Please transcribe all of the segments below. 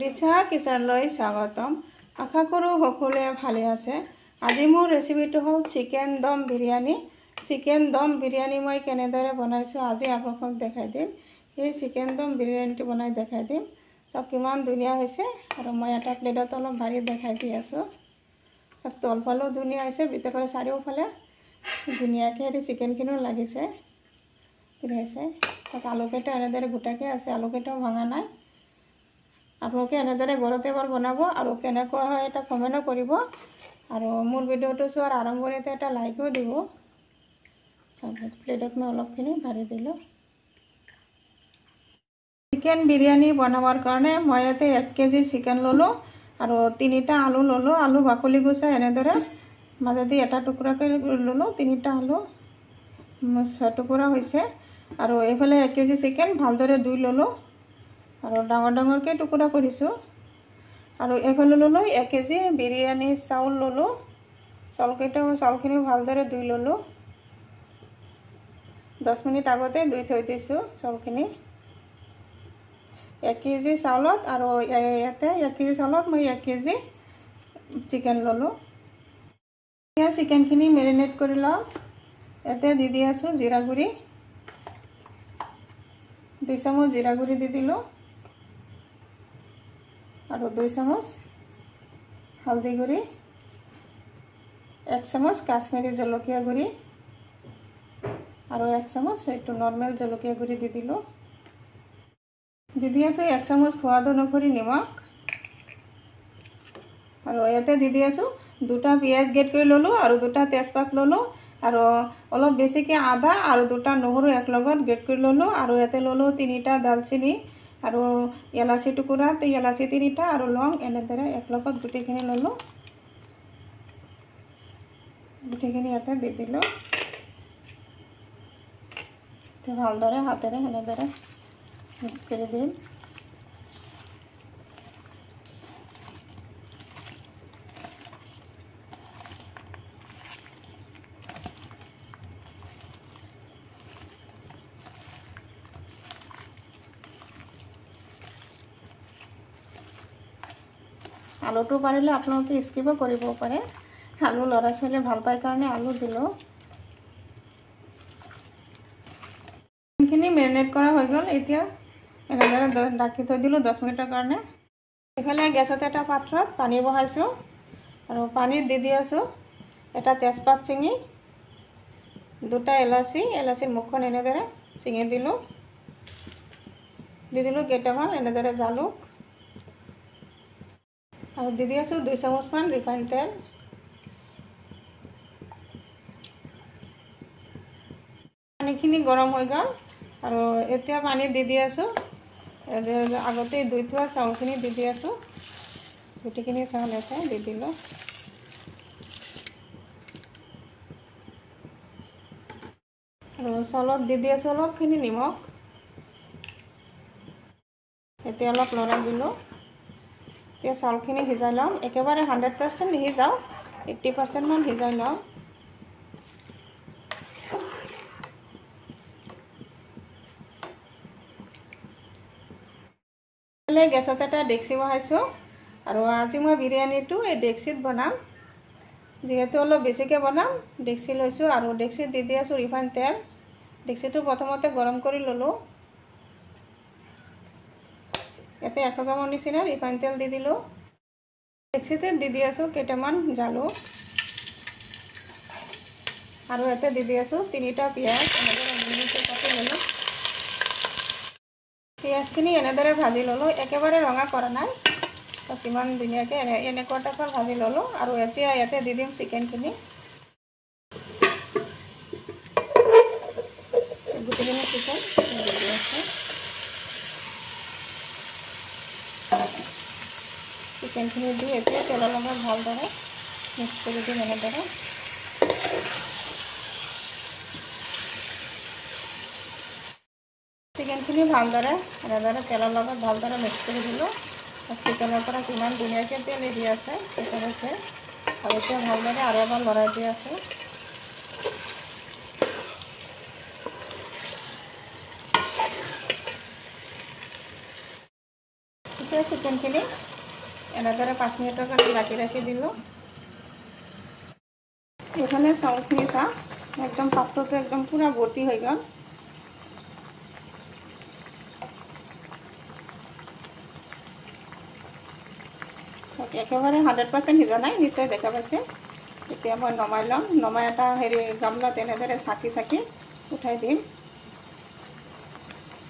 ৰিচা কিচেনলৈ স্বাগতম। আশা কৰোঁ সকলোৱে ভালে আছে। আজি মোৰ ৰেচিপিটো হ'ল চিকেন দম বিৰিয়ানী। চিকেন দম বিৰিয়ানী মই কেনেদৰে বনাইছোঁ আজি আপোনালোকক দেখাই দিম। এই চিকেন দম বিৰিয়ানীটো বনাই দেখাই দিম। চব কিমান ধুনীয়া হৈছে আৰু মই এটা প্লেটত অলপ ভাৰি দেখাই দি আছোঁ। চব তলফালেও ধুনীয়া হৈছে, ভিতৰফালে চাৰিওফালে ধুনীয়াকৈ এই চিকেনখিনিও লাগিছে। হৈছে চব আলুকেইটা এনেদৰে গোটাকৈ আছে, আলুকেইটাও ভঙা নাই। আপোনালোকে এনেদৰে ঘৰতে এবাৰ বনাব আৰু কেনেকুৱা হয় এটা কমেণ্টো কৰিব আৰু মোৰ ভিডিঅ'টো চোৱাৰ আৰম্ভণিতে এটা লাইকো দিব। প্লেটত মই অলপখিনি ভাৰি দিলোঁ। চিকেন বিৰিয়ানী বনাবৰ কাৰণে মই ইয়াতে 1 কেজি চিকেন ল'লোঁ আৰু 3টা আলু ল'লোঁ। আলু বাকলি গুচাই এনেদৰে মাজেদি এটা টুকুৰাকৈ ল'লোঁ। 3টা আলু 6 টুকুৰা হৈছে আৰু এইফালে 1 কেজি চিকেন ভালদৰে ধুই ল'লোঁ আৰু ডাঙৰ ডাঙৰকৈ টুকুৰা কৰিছোঁ। আৰু এইফালে ল'লোঁ 1 কেজি বিৰিয়ানী চাউল ল'লোঁ। চাউলখিনি ভালদৰে ধুই ল'লোঁ। 10 মিনিট আগতে ধুই থৈ দিছোঁ চাউলখিনি। 1 কেজি চাউলত আৰু ইয়াতে 1 কেজি চাউলত মই 1 কেজি চিকেন ল'লোঁ। এতিয়া চিকেনখিনি মেৰিনেট কৰি লওঁ। ইয়াতে দি আছোঁ জিৰা গুড়ি, 2 চামুচ জিৰা গুড়ি দি দিলোঁ আৰু 2 চামুচ হালধি গুড়ি, 1 চামুচ কাশ্মীৰী জলকীয়া গুড়ি আৰু 1 চামুচ এইটো নৰ্মেল জলকীয়া গুড়ি দি দিলোঁ। দি আছোঁ 1 চামুচ সোৱাদ অনুসৰি নিমখ আৰু ইয়াতে দি আছোঁ 2টা পিঁয়াজ গেট কৰি ল'লোঁ আৰু 2টা তেজপাত ল'লোঁ আৰু অলপ বেছিকৈ আদা আৰু 2টা নহৰু একলগত গেট কৰি ল'লোঁ আৰু ইয়াতে ল'লোঁ 3টা দালচিনি আৰু এলাচি টুকুৰা, এলাচি 3টা আৰু লং এনেদৰে একলগত গোটেইখিনি ল'লোঁ। গোটেইখিনি ইয়াতে দি দিলোঁ। ভালদৰে হাতেৰে এনেদৰে মিক্স কৰি দিম। আলুটো পাৰিলে আপোনালোকে স্কিপো কৰিব পাৰে। আলু ল'ৰা ছোৱালীয়ে ভাল পায় কাৰণে আলু দিলোঁ। চিকেনখিনি মেৰিনেট কৰা হৈ গ'ল। এতিয়া এনেদৰে ঢাকি থৈ দিলোঁ 10 মিনিটৰ কাৰণে। এইফালে গেছত এটা পাত্ৰত পানী বহাইছোঁ আৰু পানীত দি আছোঁ এটা তেজপাত ছিঙি, 2টা এলাচিৰ মুখখন এনেদৰে ছিঙি দিলোঁ। দি দিলোঁ কেইটামান এনেদৰে জালুক আৰু দি আছোঁ 2 চামুচমান ৰিফাইন তেল। পানীখিনি গৰম হৈ গ'ল আৰু এতিয়া পানীত দি আছোঁ আগতে ধুই থোৱা চাউলখিনি দি আছোঁ। গোটেইখিনি চাউল ইয়াতে দি দিলোঁ। আৰু চাউলত দি আছোঁ অলপখিনি নিমখ। এতিয়া অলপ লৰাই দিলোঁ। এতিয়া চাউলখিনি সিজাই লওঁ। একেবাৰে 100% নিসিজাওঁ, 80% মান সিজাই লওঁ। গেছত এটা ডেক্সি বহাইছোঁ আৰু আজি মই বিৰিয়ানীটো এই ডেক্সিত বনাম। যিহেতু অলপ বেছিকৈ বনাম ডেক্সি লৈছোঁ আৰু ডেক্সিত দি আছোঁ ৰিফাইন তেল। ডেক্সিটো প্ৰথমতে গৰম কৰি ল'লোঁ। ইয়াতে 100 গ্ৰামৰ নিচিনা ৰিফাইন তেল দি দিলোঁ। ডেক্সিতে দি আছোঁ কেইটামান জালুক আৰু ইয়াতে দি আছোঁ 3টা পিঁয়াজ এনেদৰে মিহিকৈ কাটি ল'লোঁ। পিঁয়াজখিনি এনেদৰে ভাজি ল'লোঁ, একেবাৰে ৰঙা কৰা নাই। কিমান ধুনীয়াকৈ এনেকুৱা টাইপৰ ভাজি ল'লোঁ আৰু এতিয়া ইয়াতে দি দিম চিকেনখিনি। গোটেইখিনি চিকেন দি আছোঁ। চিকেনখিনি দি এতিয়া তেলৰ লগত ভালদৰে মিক্স কৰি দিম এনেদৰে। চিকেনখিনি ভালদৰে এনেদৰে তেলৰ লগত ভালদৰে মিক্স কৰি দিলোঁ। চিকেনৰ পৰা কিমান ধুনীয়াকৈ তেল এৰি আছে চিকেন আছে আৰু এতিয়া ভালদৰে আৰু এবাৰ লৰাই দি আছোঁ। এতিয়া চিকেনখিনি এনেদৰে 5 মিনিটৰ কাৰণে ৰাখি দিলোঁ। এইফালে চাউলখিনি চাহ একদম পাত্ৰটো একদম পুৰা ভৰ্তি হৈ গ'ল। একেবাৰে 100% সিজা নাই, নিশ্চয় দেখা পাইছে। এতিয়া মই নমাই ল'ম। নমাই এটা গামলাত এনেদৰে চাকি উঠাই দিম।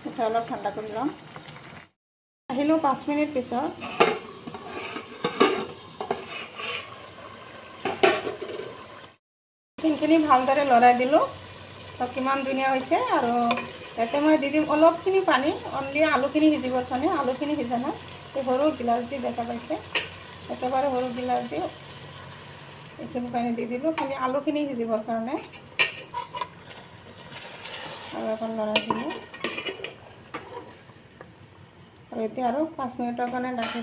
উঠাই অলপ ঠাণ্ডা কৰি ল'ম। আহিলোঁ 5 মিনিট পিছত। চিকেনখিনি ভালদৰে লৰাই দিলোঁ। চব কিমান ধুনীয়া হৈছে। আৰু ইয়াতে মই দি দিম অলপখিনি পানী, অনলি আলুখিনি সিজিবৰ কাৰণে। আলুখিনি সিজা নাই, এই সৰু গিলাচ দি দেখা পাইছে, একেবাৰে সৰু গিলাচ দি এইখিনি পানী দি দিলোঁ, খালি আলুখিনি সিজিবৰ কাৰণে। আৰু এখন লৰাই দিলোঁ। আৰু এতিয়া আৰু 5 মিনিটৰ কাৰণে ৰাখি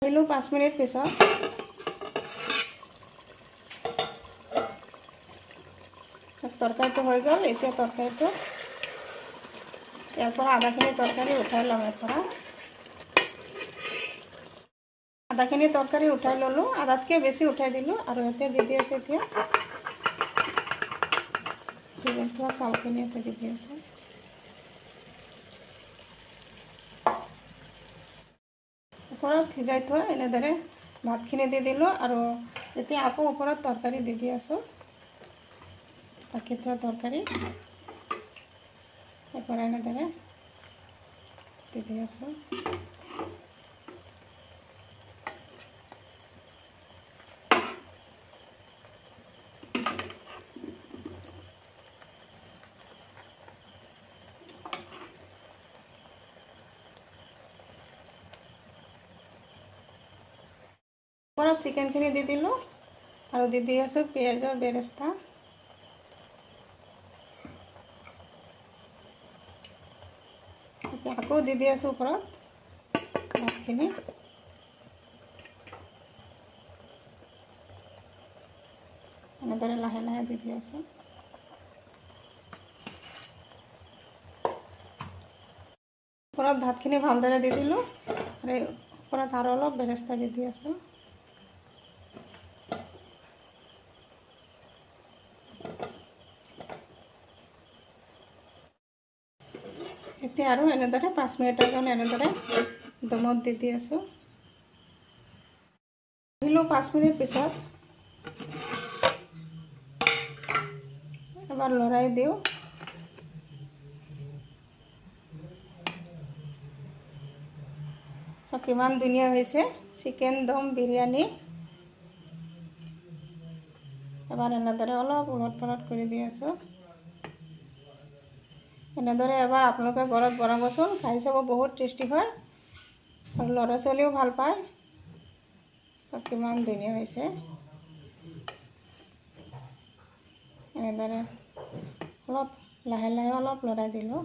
আহিলোঁ 5 মিনিট পিছত। তৰকাৰীটো হৈ গ'ল। এতিয়া তৰকাৰীটো ইয়াৰ পৰা আধাখিনি তৰকাৰী উঠাই ল'ম। আধাখিনি তৰকাৰী উঠাই ল'লোঁ, আধাতকৈ বেছি উঠাই দিলোঁ। আৰু এতিয়া দি আছে এতিয়া চাউলখিনি এতিয়া দি আছে। ওপৰত সিজাই থোৱা এনেদৰে ভাতখিনি দি দিলোঁ। আৰু এতিয়া আকৌ ওপৰত তৰকাৰী দি আছোঁ। ৰাখি থোৱা তৰকাৰী এবাৰ এনেদৰে দি আছোঁ। ওপৰত চিকেনখিনি দি দিলোঁ। আৰু দি আছোঁ পিঁয়াজৰ বেৰেস্তা। আকৌ দি আছোঁ ওপৰত ভাতখিনি। এনেদৰে লাহে লাহে দি আছোঁ। ওপৰত ভাতখিনি ভালদৰে দি দিলোঁ। আৰু ওপৰত আৰু অলপ বেৰেস্তা দি আছোঁ। এতিয়া আৰু এনেদৰে 5 মিনিটৰ কাৰণে এনেদৰে দমত দি আছোঁ। আহিলোঁ 5 মিনিট পিছত। এবাৰ লৰাই দিওঁ। চব কিমান ধুনীয়া হৈছে চিকেন দম বিৰিয়ানী। এবাৰ এনেদৰে অলপ উলট পালট কৰি দি আছোঁ। এনেদৰে এবাৰ আপোনালোকে ঘৰত বনাবচোন, খাই চাব, বহুত টেষ্টি হয়। আৰু ল'ৰা ছোৱালীও ভাল পায়। চব কিমান ধুনীয়া হৈছে। এনেদৰে অলপ লাহে লাহে অলপ লৰাই দিলোঁ।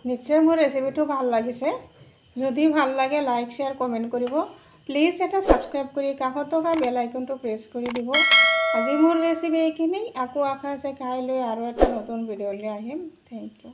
নিশ্চয় মোৰ ৰেচিপিটো ভাল লাগিছে। যদি ভাল লাগে লাইক শ্বেয়াৰ কমেণ্ট কৰিব। প্লিজ এটা ছাবস্ক্ৰাইব কৰি কাষত থকা বেল আইকনটো প্ৰেছ কৰি দিব। আজি মোৰ ৰেচিপি এইখিনি। আকৌ আশা আছে কাইলৈ আৰু এটা নতুন ভিডিঅ' লৈ আহিম। Thank U.